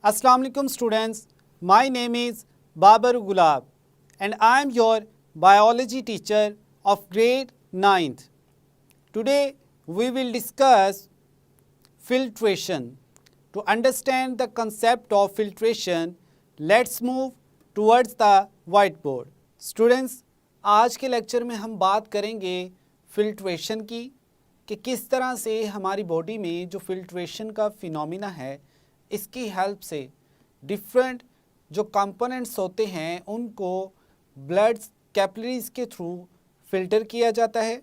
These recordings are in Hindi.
Assalamu alaikum students, my name is Babar Gulab and I am your biology teacher of grade 9th. Today we will discuss filtration. To understand the concept of filtration, let's move towards the whiteboard. Students, आज के लेक्चर में हम बात करेंगे फिल्ट्रेशन की कि किस तरह से हमारी बॉडी में जो फिल्ट्रेशन का फिनोमिना है इसकी हेल्प से डिफरेंट जो कंपोनेंट्स होते हैं उनको ब्लड कैपिलरीज के थ्रू फिल्टर किया जाता है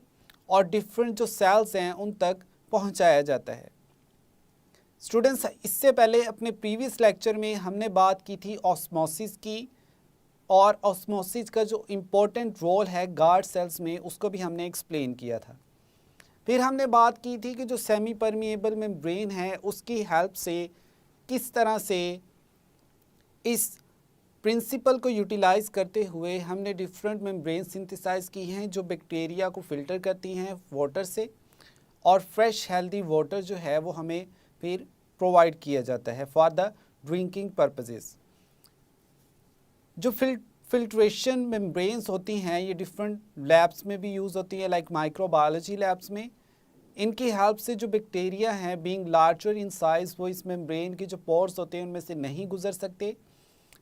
और डिफरेंट जो सेल्स हैं उन तक पहुंचाया जाता है। स्टूडेंट्स, इससे पहले अपने प्रीवियस लेक्चर में हमने बात की थी ऑस्मोसिस की और ऑस्मोसिस का जो इम्पोर्टेंट रोल है गार्ड सेल्स में उसको भी हमने एक्सप्लेन किया था। फिर हमने बात की थी कि जो सेमी परमिएबल मेम्ब्रेन है उसकी हेल्प से किस तरह से इस प्रिंसिपल को यूटिलाइज करते हुए हमने डिफरेंट मेम्ब्रेन सिंथेसाइज की हैं जो बैक्टीरिया को फ़िल्टर करती हैं वाटर से और फ्रेश हेल्दी वाटर जो है वो हमें फिर प्रोवाइड किया जाता है फॉर द ड्रिंकिंग पर्पसेस। जो फिल्ट्रेशन मेम्ब्रेन्स होती हैं ये डिफरेंट लैब्स में भी यूज़ होती है लाइक माइक्रोबायोलॉजी लैब्स में। इनकी हेल्प से जो बैक्टीरिया हैं बीइंग लार्जर इन साइज़ वो इस मेम्ब्रेन के जो पोर्स होते हैं उनमें से नहीं गुजर सकते।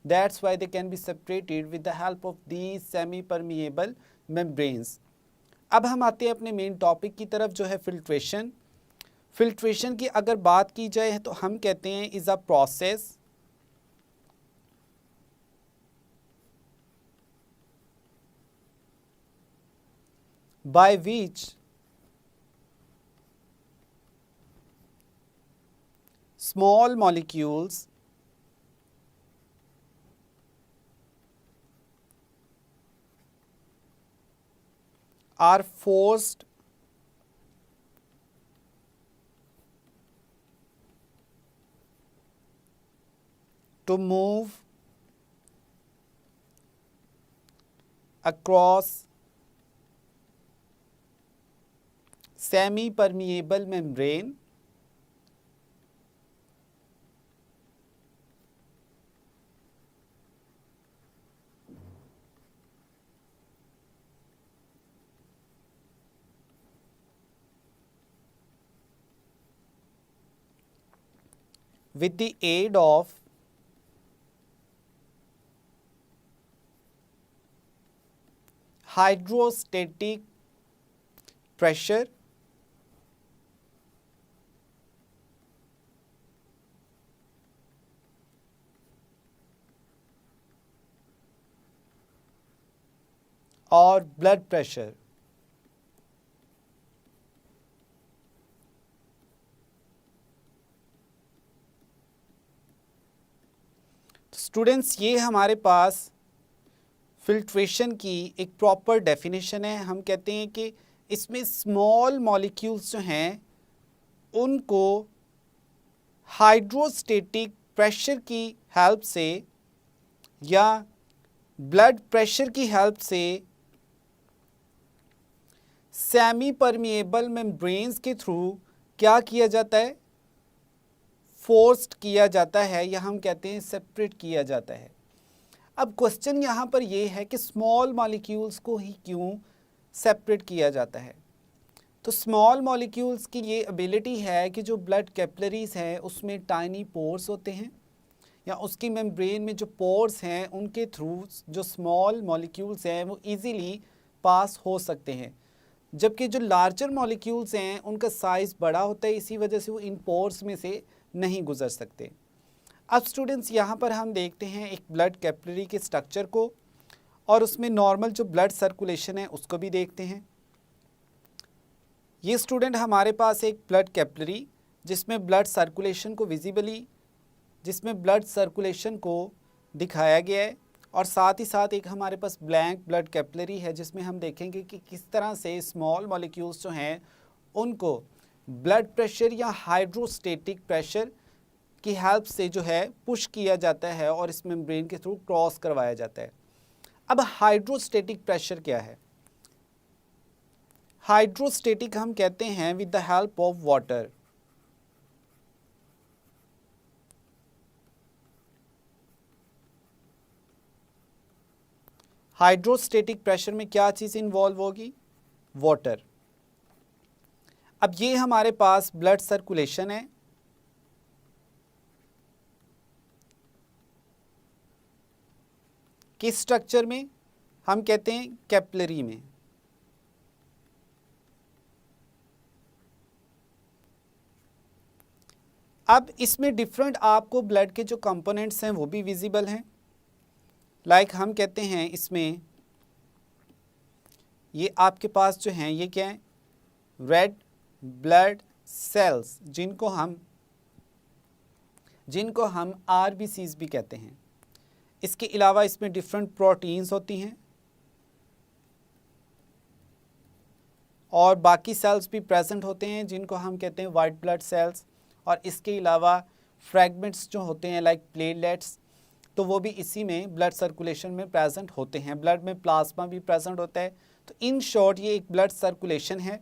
That's why they can be separated with the help of these semi permeable membranes. अब हम आते हैं अपने मेन टॉपिक की तरफ जो है फिल्ट्रेशन। फिल्ट्रेशन की अगर बात की जाए तो हम कहते हैं is a process by which small molecules are forced to move across semi-permeable membrane with the aid of hydrostatic pressure और ब्लड प्रेशर। स्टूडेंट्स, ये हमारे पास फिल्ट्रेशन की एक प्रॉपर डेफिनेशन है। हम कहते हैं कि इसमें स्मॉल मॉलिक्यूल्स जो हैं उनको हाइड्रोस्टेटिक प्रेशर की हेल्प से या ब्लड प्रेशर की हेल्प से सेमी परमिएबल मेम्ब्रेन्स के थ्रू क्या किया जाता है, फोर्स्ड किया जाता है या हम कहते हैं सेपरेट किया जाता है। अब क्वेश्चन यहाँ पर ये है कि स्मॉल मॉलिक्यूल्स को ही क्यों सेपरेट किया जाता है। तो स्मॉल मॉलिक्यूल्स की ये एबिलिटी है कि जो ब्लड कैपिलरीज हैं उसमें टाइनी पोर्स होते हैं या उसकी मेम्ब्रेन में जो पोर्स हैं उनके थ्रू जो स्मॉल मॉलिक्यूल्स हैं वो इजीली पास हो सकते हैं, जबकि जो लार्जर मॉलिक्यूल्स हैं उनका साइज़ बड़ा होता है, इसी वजह से वो इन पोर्स में से नहीं गुजर सकते। अब स्टूडेंट्स, यहाँ पर हम देखते हैं एक ब्लड कैपिलरी के स्ट्रक्चर को और उसमें नॉर्मल जो ब्लड सर्कुलेशन है उसको भी देखते हैं। ये स्टूडेंट हमारे पास एक ब्लड कैपिलरी जिसमें ब्लड सर्कुलेशन को दिखाया गया है और साथ ही साथ एक हमारे पास ब्लैंक ब्लड कैपिलरी है जिसमें हम देखेंगे कि किस तरह से स्मॉल मॉलिक्यूल्स जो हैं उनको ब्लड प्रेशर या हाइड्रोस्टेटिक प्रेशर की हेल्प से जो है पुश किया जाता है और इस मेम्ब्रेन के थ्रू क्रॉस करवाया जाता है। अब हाइड्रोस्टेटिक प्रेशर क्या है? हाइड्रोस्टेटिक हम कहते हैं with the help of water. Hydrostatic pressure में क्या चीज़ इन्वॉल्व होगी? वाटर। अब ये हमारे पास ब्लड सर्कुलेशन है। किस स्ट्रक्चर में? हम कहते हैं कैपिलरी में। अब इसमें डिफरेंट आपको ब्लड के जो कंपोनेंट्स हैं वो भी विजिबल हैं। लाइक हम कहते हैं इसमें ये आपके पास जो हैं ये क्या है? रेड ब्लड सेल्स, जिनको हम आरबीसीज भी कहते हैं। इसके अलावा इसमें डिफरेंट प्रोटीन्स होती हैं और बाकी सेल्स भी प्रेजेंट होते हैं जिनको हम कहते हैं वाइट ब्लड सेल्स। और इसके अलावा फ्रैगमेंट्स जो होते हैं लाइक प्लेटलेट्स, तो वो भी इसी में ब्लड सर्कुलेशन में प्रेजेंट होते हैं। ब्लड में प्लाज्मा भी प्रेजेंट होता है। तो इन शॉर्ट ये एक ब्लड सर्कुलेशन है।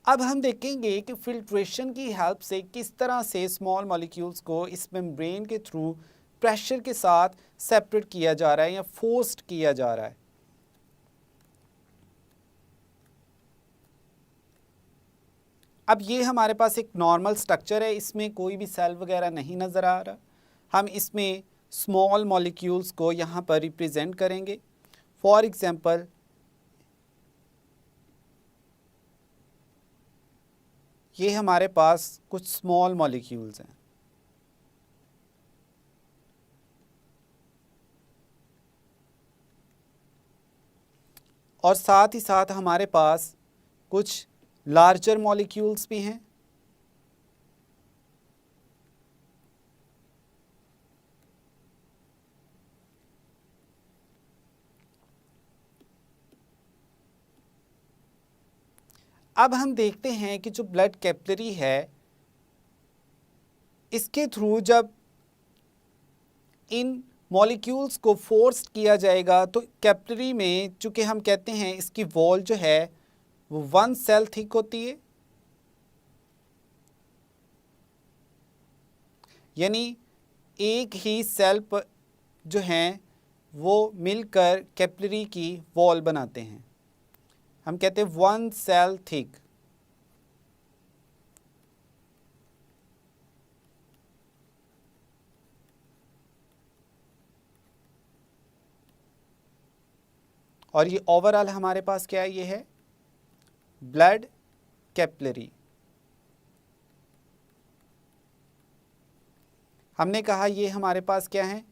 अब हम देखेंगे कि फिल्ट्रेशन की हेल्प से किस तरह से स्मॉल मॉलिक्यूल्स को इस मेम्ब्रेन के थ्रू प्रेशर के साथ सेपरेट किया जा रहा है या फोर्स्ड किया जा रहा है। अब ये हमारे पास एक नॉर्मल स्ट्रक्चर है, इसमें कोई भी सेल वगैरह नहीं नज़र आ रहा। हम इसमें स्मॉल मॉलिक्यूल्स को यहाँ पर रिप्रेजेंट करेंगे। फॉर एग्जांपल ये हमारे पास कुछ स्मॉल मॉलिक्यूल्स हैं। और साथ ही साथ हमारे पास कुछ लार्जर मॉलिक्यूल्स भी हैं। अब हम देखते हैं कि जो ब्लड कैपिलरी है इसके थ्रू जब इन मॉलिक्यूल्स को फोर्स किया जाएगा तो कैपिलरी में चूँकि हम कहते हैं इसकी वॉल जो है वो 1 सेल थिक होती है, यानी एक ही सेल पर जो हैं वो मिलकर कैपिलरी की वॉल बनाते हैं। हम कहते हैं 1 सेल थिक। और ये ओवरऑल हमारे पास क्या है? ये है ब्लड कैपिलरी। हमने कहा ये हमारे पास क्या है?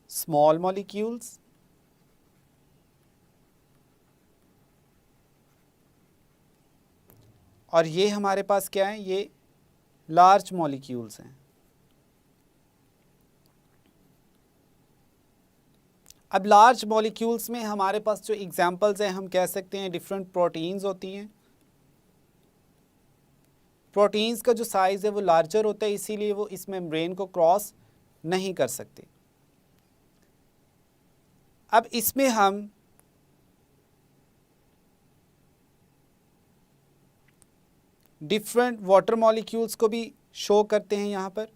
Small molecules. और ये हमारे पास क्या है? ये लार्ज मॉलिक्यूल्स हैं। अब लार्ज मॉलिक्यूल्स में हमारे पास जो एग्जांपल्स हैं हम कह सकते हैं डिफरेंट प्रोटीन्स होती हैं। प्रोटीन्स का जो साइज़ है वो लार्जर होता है, इसीलिए वो इस मेम्ब्रेन को क्रॉस नहीं कर सकते। अब इसमें हम डिफरेंट वाटर मॉलिक्यूल्स को भी शो करते हैं यहाँ पर।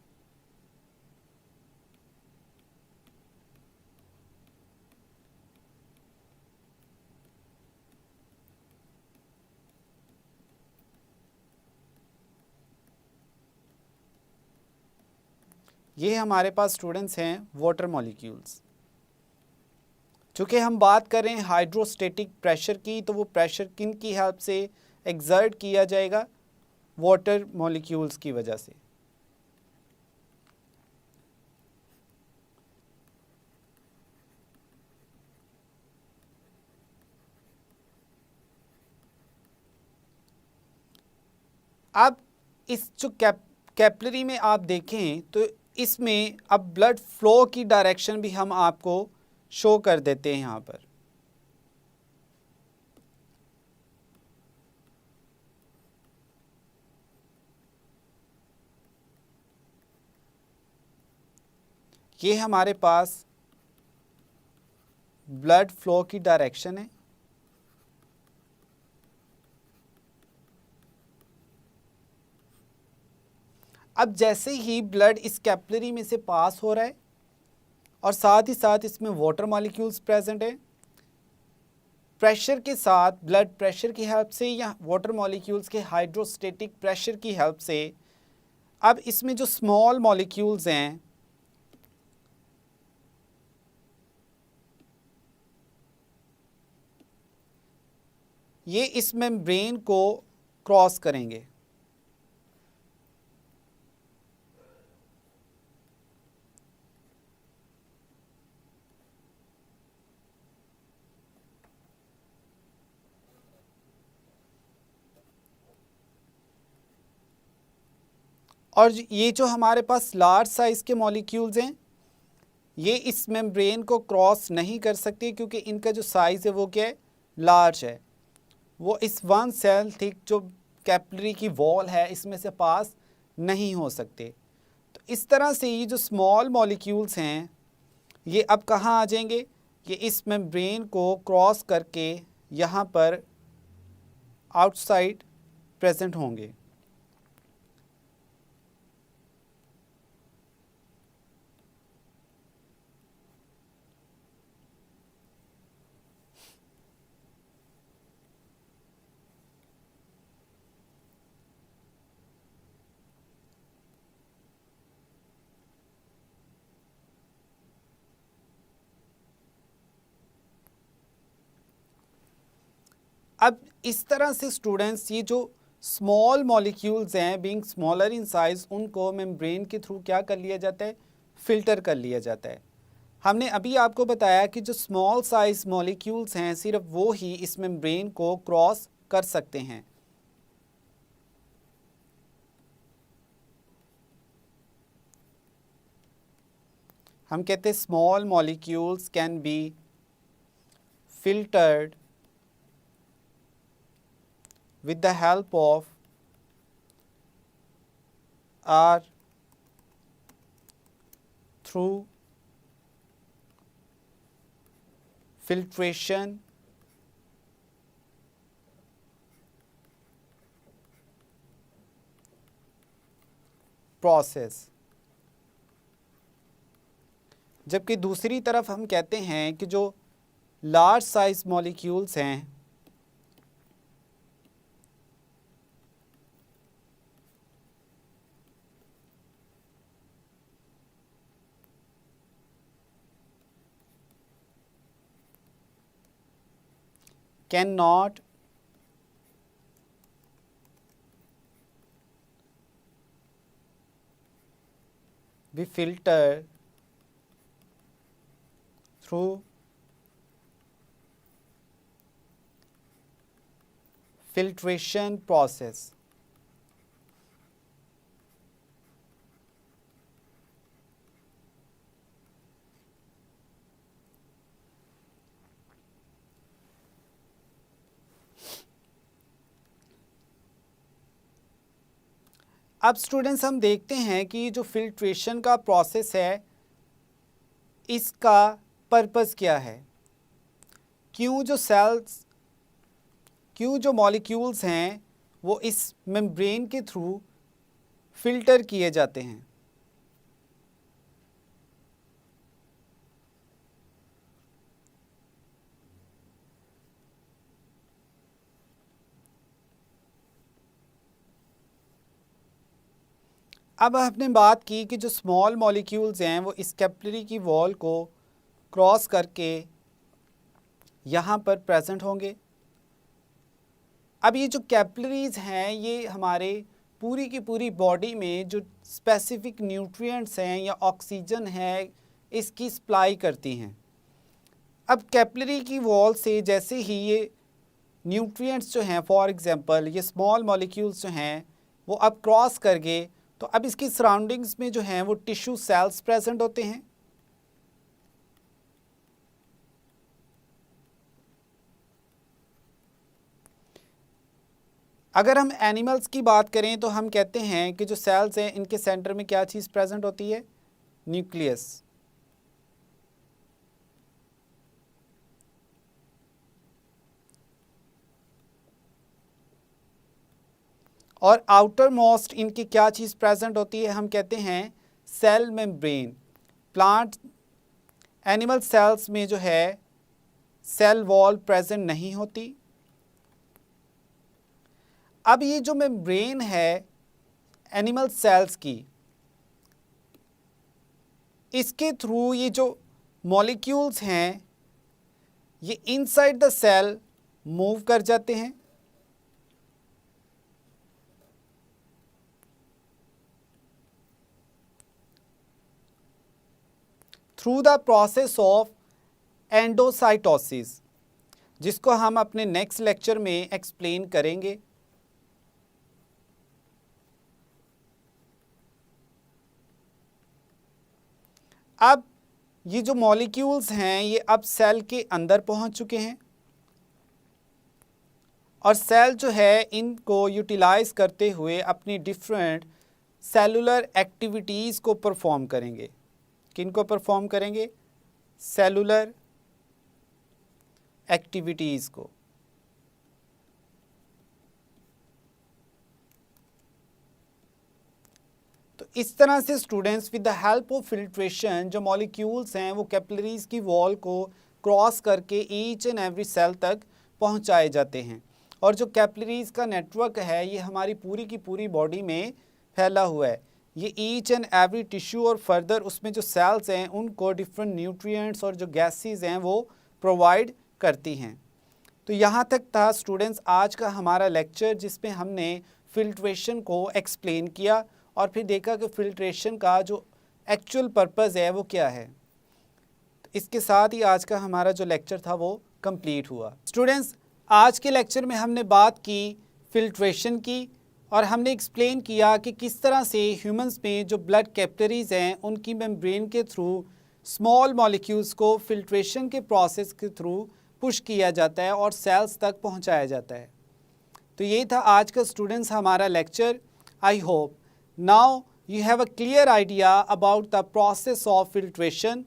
ये हमारे पास स्टूडेंट्स हैं वाटर मॉलिक्यूल्स। चूँकि हम बात कर रहे हैं हाइड्रोस्टेटिक प्रेशर की, तो वो प्रेशर किन की हेल्प से एक्सर्ट किया जाएगा? वाटर मॉलिक्यूल्स की वजह से। अब इस जो कैपिलरी में आप देखें तो इसमें अब ब्लड फ्लो की डायरेक्शन भी हम आपको शो कर देते हैं यहाँ पर। ये हमारे पास ब्लड फ्लो की डायरेक्शन है। अब जैसे ही ब्लड इस कैपिलरी में से पास हो रहा है और साथ ही साथ इसमें वाटर मॉलिक्यूल्स प्रेजेंट है, प्रेशर के साथ, ब्लड प्रेशर की हेल्प से या वाटर मॉलिक्यूल्स के हाइड्रोस्टेटिक प्रेशर की हेल्प से, अब इसमें जो स्मॉल मॉलिक्यूल्स हैं ये इस मेम्ब्रेन को क्रॉस करेंगे। और ये जो हमारे पास लार्ज साइज़ के मॉलिक्यूल्स हैं ये इस मेम्ब्रेन को क्रॉस नहीं कर सकते क्योंकि इनका जो साइज़ है वो क्या है, लार्ज है। वो इस 1 सेल थिक जो कैपिलरी की वॉल है इसमें से पास नहीं हो सकते। तो इस तरह से ये जो स्मॉल मॉलिक्यूल्स हैं ये अब कहाँ आ जाएंगे, ये इस मेम्ब्रेन को क्रॉस करके यहाँ पर आउटसाइड प्रेजेंट होंगे। अब इस तरह से स्टूडेंट्स ये जो स्मॉल मॉलिक्यूल्स हैं बीइंग स्मॉलर इन साइज़ उनको मेम्ब्रेन के थ्रू क्या कर लिया जाता है, फ़िल्टर कर लिया जाता है। हमने अभी आपको बताया कि जो स्मॉल साइज़ मॉलिक्यूल्स हैं सिर्फ वो ही इस मेम्ब्रेन को क्रॉस कर सकते हैं। हम कहते हैं small molecules can be filtered with the help of or through filtration process। जबकि दूसरी तरफ हम कहते हैं कि जो लार्ज साइज मॉलिक्यूल्स हैं can not be filter through filtration process। अब स्टूडेंट्स हम देखते हैं कि जो फिल्ट्रेशन का प्रोसेस है इसका पर्पस क्या है, क्यों जो मॉलिक्यूल्स हैं वो इस मेम्ब्रेन के थ्रू फिल्टर किए जाते हैं। अब हमने बात की कि जो स्मॉल मॉलिक्यूल्स हैं वो इस कैपिलरी की वॉल को क्रॉस करके यहाँ पर प्रेजेंट होंगे। अब ये जो कैपिलरीज हैं ये हमारे पूरी की पूरी बॉडी में जो स्पेसिफिक न्यूट्रिएंट्स हैं या ऑक्सीजन है इसकी सप्लाई करती हैं। अब कैपिलरी की वॉल से जैसे ही ये न्यूट्रिएंट्स जो हैं फॉर एग्जांपल ये स्मॉल मॉलिक्यूल्स जो हैं वो अब क्रॉस कर गए तो अब इसकी सराउंडिंग्स में जो हैं वो टिश्यू सेल्स प्रेजेंट होते हैं। अगर हम एनिमल्स की बात करें तो हम कहते हैं कि जो सेल्स हैं इनके सेंटर में क्या चीज़ प्रेजेंट होती है, न्यूक्लियस। और आउटर मोस्ट इनकी क्या चीज़ प्रेजेंट होती है, हम कहते हैं cell membrane. Plant animal cells में जो है सेल वॉल प्रेजेंट नहीं होती। अब ये जो मेम्ब्रेन है एनिमल सेल्स की, इसके थ्रू ये जो मॉलिक्यूल्स हैं ये इनसाइड द सेल मूव कर जाते हैं। Through the process of endocytosis, जिसको हम अपने नेक्स्ट लेक्चर में एक्सप्लेन करेंगे। अब ये जो मॉलिक्यूल्स हैं ये अब सेल के अंदर पहुंच चुके हैं और सेल जो है इनको यूटिलाइज करते हुए अपनी डिफरेंट सेलुलर एक्टिविटीज़ को परफॉर्म करेंगे। किनको परफॉर्म करेंगे? सेलुलर एक्टिविटीज़ को। तो इस तरह से students with the help of filtration जो मॉलिक्यूल्स हैं वो कैपिलरीज की वॉल को क्रॉस करके ईच एंड एवरी सेल तक पहुंचाए जाते हैं। और जो कैपिलरीज का नेटवर्क है ये हमारी पूरी की पूरी बॉडी में फैला हुआ है। ये ईच एंड एवरी टिश्यू और फर्दर उसमें जो सेल्स हैं उनको डिफरेंट न्यूट्रिएंट्स और जो गैसेस हैं वो प्रोवाइड करती हैं। तो यहाँ तक था स्टूडेंट्स आज का हमारा लेक्चर, जिसमें हमने फिल्ट्रेशन को एक्सप्लेन किया और फिर देखा कि फिल्ट्रेशन का जो एक्चुअल पर्पज़ है वो क्या है। तो इसके साथ ही आज का हमारा जो लेक्चर था वो कंप्लीट हुआ। स्टूडेंट्स आज के लेक्चर में हमने बात की फिल्ट्रेशन की और हमने एक्सप्लेन किया कि किस तरह से ह्यूमंस में जो ब्लड कैपिलरीज़ हैं उनकी मेम्ब्रेन के थ्रू स्मॉल मॉलिक्यूल्स को फिल्ट्रेशन के प्रोसेस के थ्रू पुश किया जाता है और सेल्स तक पहुंचाया जाता है। तो ये था आज का स्टूडेंट्स हमारा lecture. I hope now you have a clear idea about the process of filtration.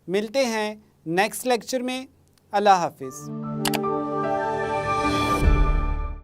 मिलते हैं नेक्स्ट लेक्चर में। अल्लाह हाफिज़।